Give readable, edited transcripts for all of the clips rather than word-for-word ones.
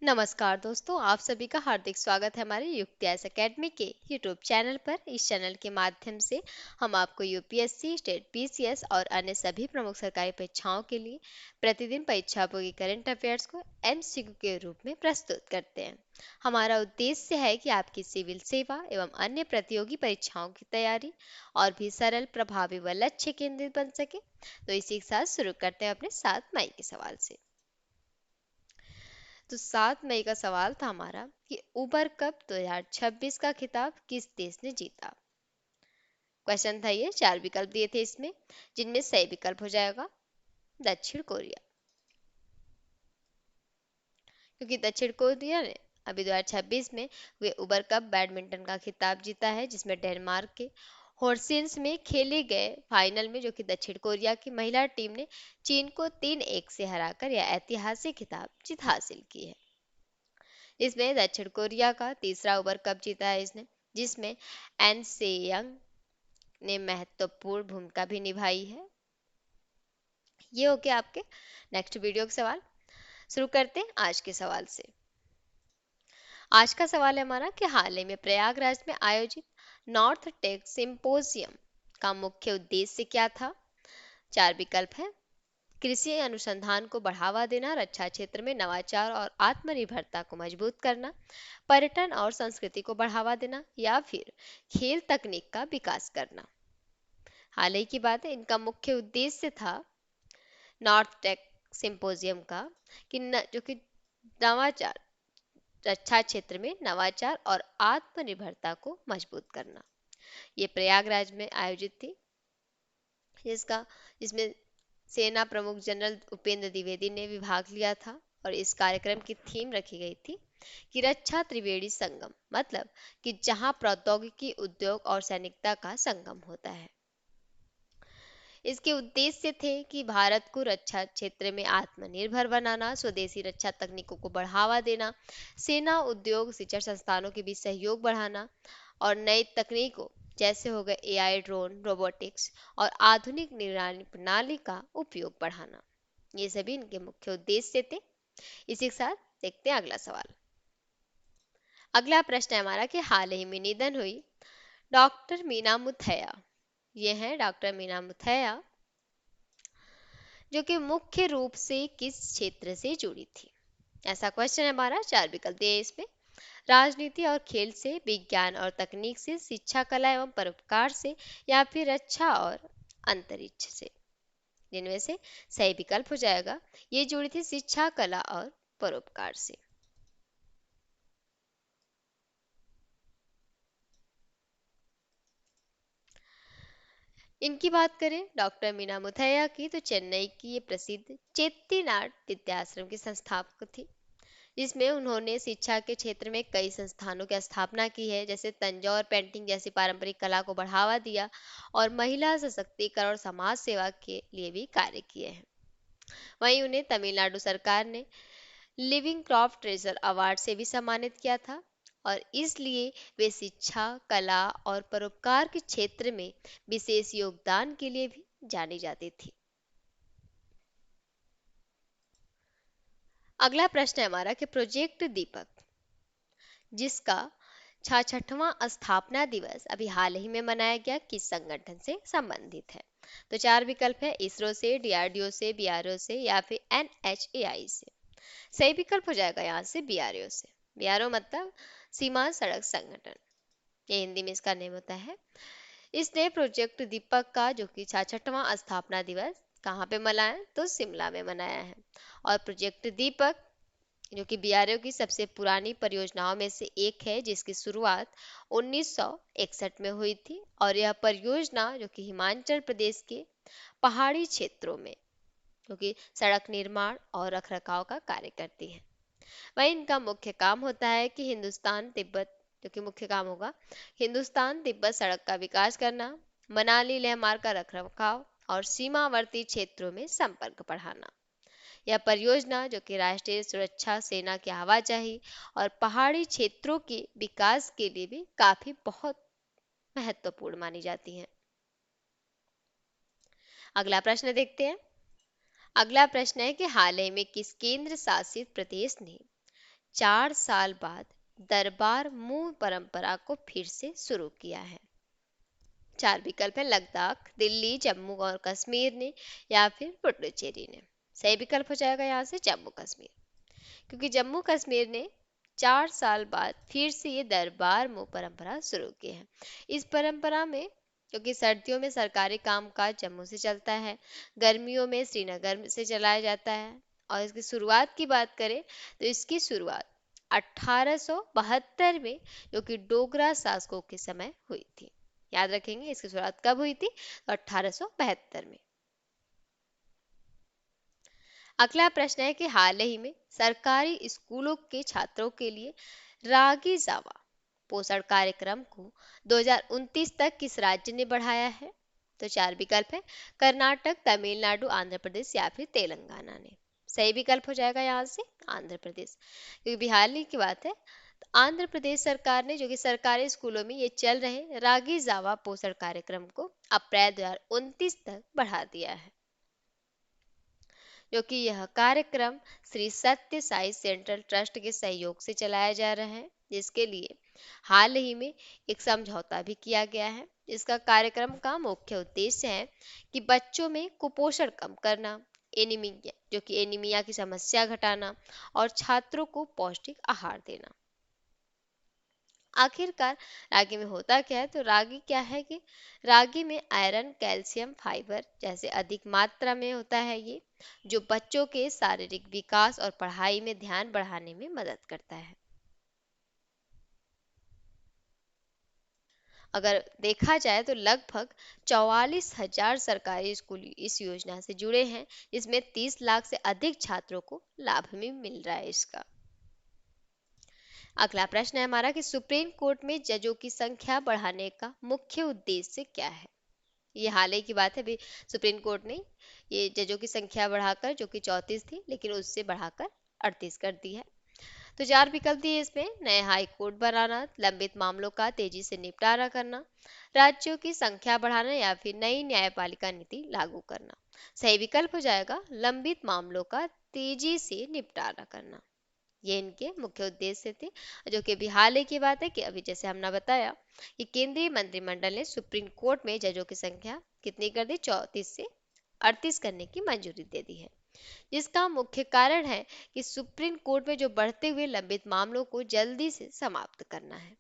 नमस्कार दोस्तों, आप सभी का हार्दिक स्वागत है हमारे युक्तियास एकेडमी के यूट्यूब चैनल पर। इस चैनल के माध्यम से हम आपको यूपीएससी, स्टेट पीसीएस और अन्य सभी प्रमुख सरकारी परीक्षाओं के लिए प्रतिदिन परीक्षाओं करंट अफेयर्स को एमसीक्यू के रूप में प्रस्तुत करते हैं। हमारा उद्देश्य है कि आपकी सिविल सेवा एवं अन्य प्रतियोगी परीक्षाओं की तैयारी और भी सरल, प्रभावी व लक्ष्य केंद्रित बन सके। तो इसी के साथ शुरू करते हैं अपने 7 मई के सवाल से। तो 7 मई का सवाल था हमारा कि उबर कप 2026 का खिताब किस देश ने जीता। क्वेश्चन था ये, 4 विकल्प दिए थे इसमें, जिनमें सही विकल्प हो जाएगा दक्षिण कोरिया, क्योंकि दक्षिण कोरिया ने अभी 2026 में वे उबर कप बैडमिंटन का खिताब जीता है, जिसमें डेनमार्क के होर्सिन्स में खेले गए फाइनल में जो कि दक्षिण कोरिया की महिला टीम ने चीन को 3-1 से हराकर यह ऐतिहासिक खिताब जीत हासिल की है। इसमें दक्षिण कोरिया का तीसरा ओवर कप जीता है इसने, जिसमें एन सेयंग ने महत्वपूर्ण भूमिका भी निभाई है। ये हो गया आपके नेक्स्ट वीडियो के सवाल। शुरू करते हैं आज के सवाल से। आज का सवाल है हमारा कि हाल ही में प्रयागराज में आयोजित नॉर्थ टेक सिंपोजियम का मुख्य उद्देश्य क्या था। 4 विकल्प है। कृषि अनुसंधान को बढ़ावा देना, रक्षा क्षेत्र में नवाचार और आत्मनिर्भरता को मजबूत करना, पर्यटन और संस्कृति को बढ़ावा देना, या फिर खेल तकनीक का विकास करना। हाल ही की बात है, इनका मुख्य उद्देश्य था नॉर्थ टेक सिंपोजियम का जो कि नवाचार, रक्षा क्षेत्र में नवाचार और आत्मनिर्भरता को मजबूत करना। ये प्रयागराज में आयोजित थी, जिसमें सेना प्रमुख जनरल उपेंद्र द्विवेदी ने भी भाग लिया था। और इस कार्यक्रम की थीम रखी गई थी कि रक्षा त्रिवेणी संगम, मतलब कि जहां प्रौद्योगिकी, उद्योग और सैनिकता का संगम होता है। इसके उद्देश्य थे कि भारत को रक्षा क्षेत्र में आत्मनिर्भर बनाना, स्वदेशी रक्षा तकनीकों को बढ़ावा देना, सेना, उद्योग, शिक्षण संस्थानों के बीच सहयोग बढ़ाना और नई तकनीकों जैसे हो गए एआई, ड्रोन, रोबोटिक्स और आधुनिक निगरानी प्रणाली का उपयोग बढ़ाना। ये सभी इनके मुख्य उद्देश्य थे। इसी के साथ देखते हैं अगला सवाल। अगला प्रश्न है हमारा कि हाल ही में निधन हुई डॉक्टर मीना मुथैया, ये है डॉक्टर मीना मुथैया, जो कि मुख्य रूप से किस क्षेत्र से जुड़ी थी। ऐसा क्वेश्चन है हमारा। 4 विकल्प दिए इसमें। राजनीति और खेल से, विज्ञान और तकनीक से, शिक्षा, कला एवं परोपकार से, या फिर रक्षा और अंतरिक्ष से। जिनमें से सही विकल्प हो जाएगा, ये जुड़ी थी शिक्षा, कला और परोपकार से। इनकी बात करें डॉक्टर मीना मुथैया की, तो चेन्नई की ये प्रसिद्ध चेट्टीनाड विद्याश्रम की संस्थापक थी, जिसमें उन्होंने शिक्षा के क्षेत्र में कई संस्थानों की स्थापना की है, जैसे तंजौर पेंटिंग जैसी पारंपरिक कला को बढ़ावा दिया और महिला सशक्तिकरण और समाज सेवा के लिए भी कार्य किए हैं। वहीं उन्हें तमिलनाडु सरकार ने लिविंग क्रॉफ्ट ट्रेजर अवार्ड से भी सम्मानित किया था, और इसलिए वे शिक्षा, कला और परोपकार के क्षेत्र में विशेष योगदान के लिए भी जानी जाती थी। अगला प्रश्न है हमारा कि प्रोजेक्ट दीपक, जिसका 66वां स्थापना दिवस अभी हाल ही में मनाया गया, किस संगठन से संबंधित है। तो 4 विकल्प है। इसरो से, डीआरडीओ से, बीआरओ से, या फिर एनएचएआई से। सही विकल्प हो जाएगा यहाँ से बीआरओ से। बीआरओ मतलब सीमा सड़क संगठन, ये हिंदी में इसका नेम होता है। इसने प्रोजेक्ट दीपक का जो कि 66वां स्थापना दिवस कहाँ पे मनाया, तो शिमला में मनाया है। और प्रोजेक्ट दीपक जो कि बीआरओ की सबसे पुरानी परियोजनाओं में से एक है, जिसकी शुरुआत 1961 में हुई थी। और यह परियोजना जो कि हिमाचल प्रदेश के पहाड़ी क्षेत्रों में जो कि सड़क निर्माण और रखरखाव का कार्य करती है। वहीं इनका मुख्य काम होता है कि हिंदुस्तान तिब्बत जो कि मुख्य काम होगा हिंदुस्तान तिब्बत सड़क का विकास करना, मनाली लेह मार्ग का रखरखाव और सीमावर्ती क्षेत्रों में संपर्क बढ़ाना। यह परियोजना जो कि राष्ट्रीय सुरक्षा, सेना की आवाजाही और पहाड़ी क्षेत्रों के विकास के लिए भी काफी बहुत महत्वपूर्ण मानी जाती है। अगला प्रश्न देखते हैं। अगला प्रश्न है कि हाल ही में किस केंद्र शासित प्रदेश ने 4 साल बाद दरबार मूव परंपरा को फिर से शुरू किया है। 4 विकल्प है, लद्दाख, दिल्ली, जम्मू और कश्मीर ने या फिर पुडुचेरी ने। सही विकल्प हो जाएगा यहाँ से जम्मू कश्मीर, क्योंकि जम्मू कश्मीर ने 4 साल बाद फिर से ये दरबार मूव परंपरा शुरू की है। इस परंपरा में, क्योंकि सर्दियों में सरकारी कामकाज जम्मू से चलता है, गर्मियों में श्रीनगर से चलाया जाता है, और इसकी शुरुआत की बात करें तो इसकी शुरुआत 1872 में, जो कि डोगरा शासकों के समय हुई थी। याद रखेंगे इसकी शुरुआत कब हुई थी, तो 1872 में। अगला प्रश्न है कि हाल ही में सरकारी स्कूलों के छात्रों के लिए रागी जावा पोषण कार्यक्रम को 2029 तक किस राज्य ने बढ़ाया है? तो 4 विकल्प है, कर्नाटक, तमिलनाडु, आंध्र प्रदेश या फिर तेलंगाना ने। सही विकल्प हो जाएगा यहाँ से आंध्र प्रदेश, क्योंकि बिहार की बात है तो आंध्र प्रदेश सरकार ने, जो कि सरकारी स्कूलों में ये चल रहे रागी जावा पोषण कार्यक्रम को अप्रैल 2029 तक बढ़ा दिया है, जो कि यह कार्यक्रम श्री सत्य साई सेंट्रल ट्रस्ट के सहयोग से चलाया जा रहा है, जिसके लिए हाल ही में एक समझौता भी किया गया है। इसका कार्यक्रम का मुख्य उद्देश्य है कि बच्चों में कुपोषण कम करना, एनीमिया, जो कि एनीमिया की समस्या घटाना और छात्रों को पौष्टिक आहार देना। आखिरकार रागी में होता क्या है, तो रागी क्या है कि रागी में आयरन, कैल्शियम, फाइबर जैसे अधिक मात्रा में होता है, ये जो बच्चों के शारीरिक विकास और पढ़ाई में ध्यान बढ़ाने में मदद करता है। अगर देखा जाए तो लगभग 44,000 सरकारी स्कूल इस योजना से जुड़े हैं, जिसमें 30 लाख से अधिक छात्रों को लाभ भी मिल रहा है इसका। अगला प्रश्न है हमारा कि सुप्रीम कोर्ट में जजों की संख्या बढ़ाने का मुख्य उद्देश्य क्या है? ये हाल ही की बात है, अभी सुप्रीम कोर्ट ने ये जजों की संख्या बढ़ाकर, जो कि 34 थी, लेकिन उससे बढ़ाकर 38 कर दी है। तो 4 विकल्प दिए इसमें, नए हाई कोर्ट बनाना, लंबित मामलों का तेजी से निपटारा करना, राज्यों की संख्या बढ़ाना या फिर नई न्यायपालिका नीति लागू करना। सही विकल्प हो जाएगा लंबित मामलों का तेजी से निपटारा करना। ये इनके मुख्य उद्देश्य थे, जो कि अभी हाल ही की बात है कि अभी जैसे हमने बताया कि केंद्रीय मंत्रिमंडल ने सुप्रीम कोर्ट में जजों की संख्या कितनी कर दी, 34 से 38 करने की मंजूरी दे दी है, जिसका मुख्य कारण है कि सुप्रीम कोर्ट में जो बढ़ते हुए लंबित मामलों को जल्दी से समाप्त करना है।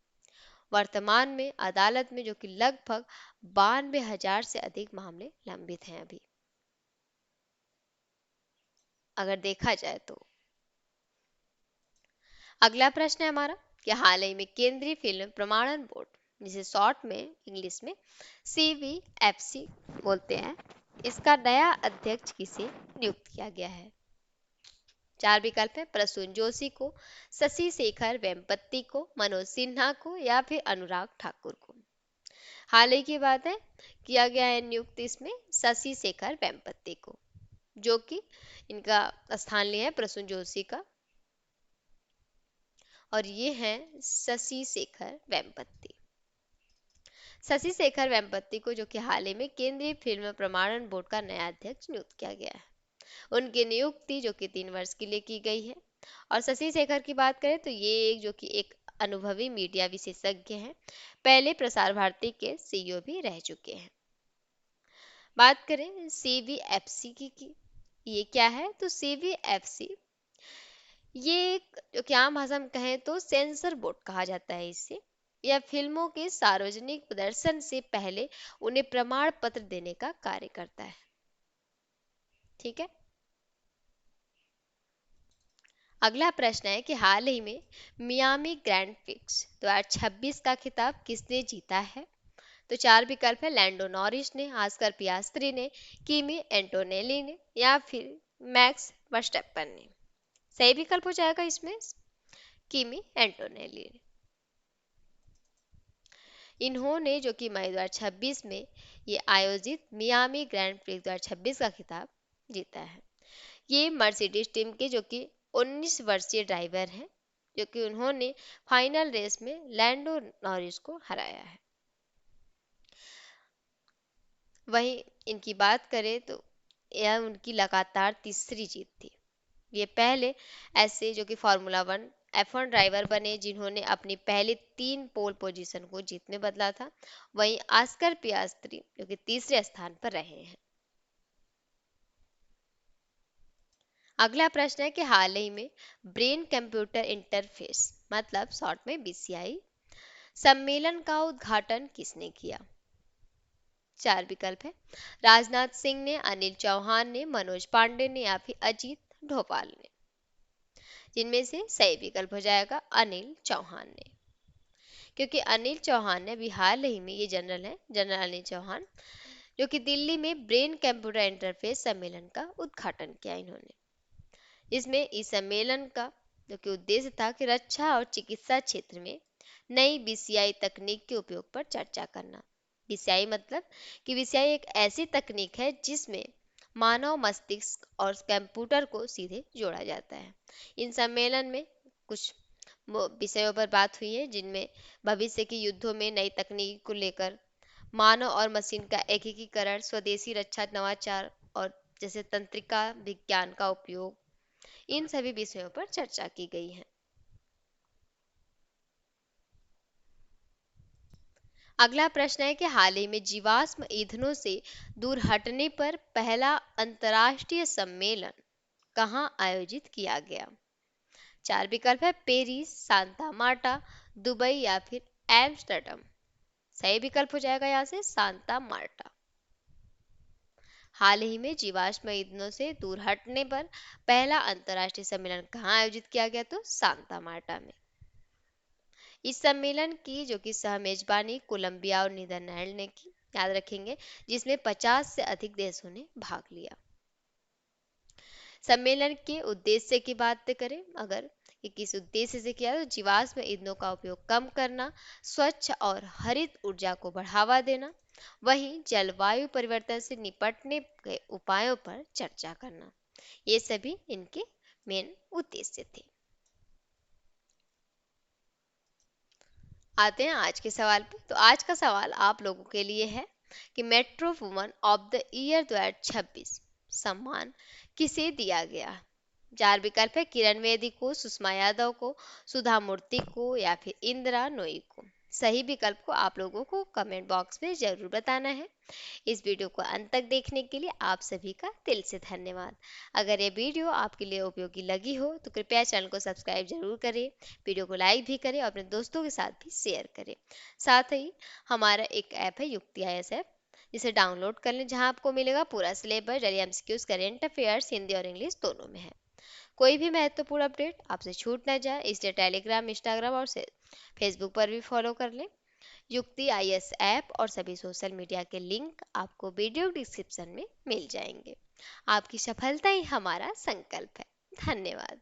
वर्तमान में अदालत में जो कि लगभग 92,000 से अधिक मामले लंबित हैं अभी, अगर देखा जाए तो। अगला प्रश्न है हमारा कि हाल ही में केंद्रीय फिल्म प्रमाणन बोर्ड, जिसे शॉर्ट में इंग्लिश में CVFC बोलते हैं, इसका नया अध्यक्ष किसे नियुक्त किया गया है? 4 विकल्प है, प्रसून जोशी को, शशि शेखर वेम्पत्ति को, मनोज सिन्हा को या फिर अनुराग ठाकुर को। हाल ही की बात है, किया गया है नियुक्त इसमें शशि शेखर वेम्पत्ति को, जो कि इनका स्थान लिया है प्रसून जोशी का, और ये हैं शशि शेखर वेम्पत्ति। शशि शेखर वेम्पत्ति को, जो कि हाल ही में केंद्रीय फिल्म प्रमाणन बोर्ड का नया अध्यक्ष नियुक्त किया गया है, उनकी नियुक्ति जो कि 3 वर्ष के लिए की गई है। और शशि शेखर की बात करें तो ये एक, जो कि एक अनुभवी मीडिया विशेषज्ञ हैं, पहले प्रसार भारती के CEO भी रह चुके हैं। बात करें CVFC की ये क्या है, तो CVFC ये एक, जो कि आम भाषा में कहें तो सेंसर बोर्ड कहा जाता है इसे। यह फिल्मों के सार्वजनिक प्रदर्शन से पहले उन्हें प्रमाण पत्र देने का कार्य करता है। ठीक है। अगला प्रश्न है कि हाल ही में मियामी ग्रैंड प्रिक्स 2026 का खिताब किसने जीता है? तो 4 विकल्प है, लैंडो नॉरिस ने, आस्कर पियास्त्री ने, किमी एंटोनेली ने या फिर मैक्स वर्स्टैपन ने। सही विकल्प हो जाएगा इसमें किमी एंटोनेली ने। इन्होंने, जो कि मई 2026 में ये आयोजित मियामी ग्रैंड प्रिक्स 2026 का खिताब जीता है। ये मर्सिडीज टीम के, जो कि 19 वर्षीय ड्राइवर हैं, जो कि उन्होंने फाइनल रेस में लैंडो नॉरिस को हराया है। वहीं इनकी बात करें तो यह उनकी लगातार तीसरी जीत थी। ये पहले ऐसे, जो कि फार्मूला 1 F1 ड्राइवर बने जिन्होंने अपनी पहली 3 पोल पोजीशन को जीत में बदला था। वहीं ऑस्कर पियास्त्री जो कि तीसरे स्थान पर रहे हैं। अगला प्रश्न है कि हाल ही में ब्रेन कंप्यूटर इंटरफेस मतलब शॉर्ट में बीसीआई सम्मेलन का उद्घाटन किसने किया? 4 विकल्प है। राजनाथ सिंह ने, अनिल चौहान ने, मनोज पांडे ने या फिर अजीत ढोभाल ने। जिनमें से सही विकल्प हो जाएगा अनिल चौहान ने, क्योंकि अनिल चौहान ने अभी हाल ही में, ये जनरल है, जनरल अनिल चौहान, जो कि दिल्ली में ब्रेन कंप्यूटर इंटरफेस सम्मेलन का उद्घाटन किया इन्होंने। इसमें इस सम्मेलन का जो कि उद्देश्य था कि रक्षा और चिकित्सा क्षेत्र में नई बीसीआई तकनीक के उपयोग पर चर्चा करना। बीसीआई मतलब कि बीसीआई एक ऐसी तकनीक है जिसमें मानव मस्तिष्क और कंप्यूटर को सीधे जोड़ा जाता है। इन सम्मेलन में कुछ विषयों पर बात हुई है, जिनमें भविष्य के युद्धों में नई तकनीक को लेकर मानव और मशीन का एकीकरण, स्वदेशी रक्षा नवाचार और जैसे तंत्रिका विज्ञान का उपयोग, इन सभी विषयों पर चर्चा की गई है। अगला प्रश्न है कि हाल ही में जीवाश्म ईंधनों से दूर हटने पर पहला अंतर्राष्ट्रीय सम्मेलन कहाँ आयोजित किया गया? 4 विकल्प है। पेरिस, सांता मार्टा, दुबई या फिर एम्स्टर्डम। सही विकल्प हो जाएगा यहाँ से सांता मार्टा। हाल ही में जीवाश्म ईंधनों से दूर हटने पर पहला अंतर्राष्ट्रीय सम्मेलन कहाँ आयोजित किया गया? तो सांता मार्टा में। इस सम्मेलन की जो कि सह मेजबानी कोलंबिया और नीदरलैंड ने की, याद रखेंगे, जिसमें 50 से अधिक देशों ने भाग लिया। सम्मेलन के उद्देश्य की बात करें अगर कि किस उद्देश्य से किया, तो जीवाश्म ईंधनों का उपयोग कम करना, स्वच्छ और हरित ऊर्जा को बढ़ावा देना, वहीं जलवायु परिवर्तन से निपटने के उपायों पर चर्चा करना, ये सभी इनके मेन उद्देश्य थे। आते हैं आज के सवाल पे। तो आज का सवाल आप लोगों के लिए है कि metro woman of the year 2026 सम्मान किसे दिया गया? 4 विकल्प है। किरण बेदी को, सुषमा यादव को, सुधा मूर्ति को या फिर इंदिरा नोई को। सही विकल्प को आप लोगों को कमेंट बॉक्स में जरूर बताना है। इस वीडियो को अंत तक देखने के लिए आप सभी का दिल से धन्यवाद। अगर ये वीडियो आपके लिए उपयोगी लगी हो तो कृपया चैनल को सब्सक्राइब जरूर करें, वीडियो को लाइक भी करें और अपने दोस्तों के साथ भी शेयर करें। साथ ही हमारा एक ऐप है युक्ति आईएएस ऐप, जिसे डाउनलोड कर लें, जहां आपको मिलेगा पूरा syllabus, daily MCQs, current affairs, Hindi और इंग्लिश दोनों में है। कोई भी महत्वपूर्ण अपडेट आपसे छूट न जाए, इसलिए टेलीग्राम, इंस्टाग्राम और फेसबुक पर भी फॉलो कर लें। युक्ति आईएएस ऐप और सभी सोशल मीडिया के लिंक आपको वीडियो डिस्क्रिप्शन में मिल जाएंगे। आपकी सफलता ही हमारा संकल्प है। धन्यवाद।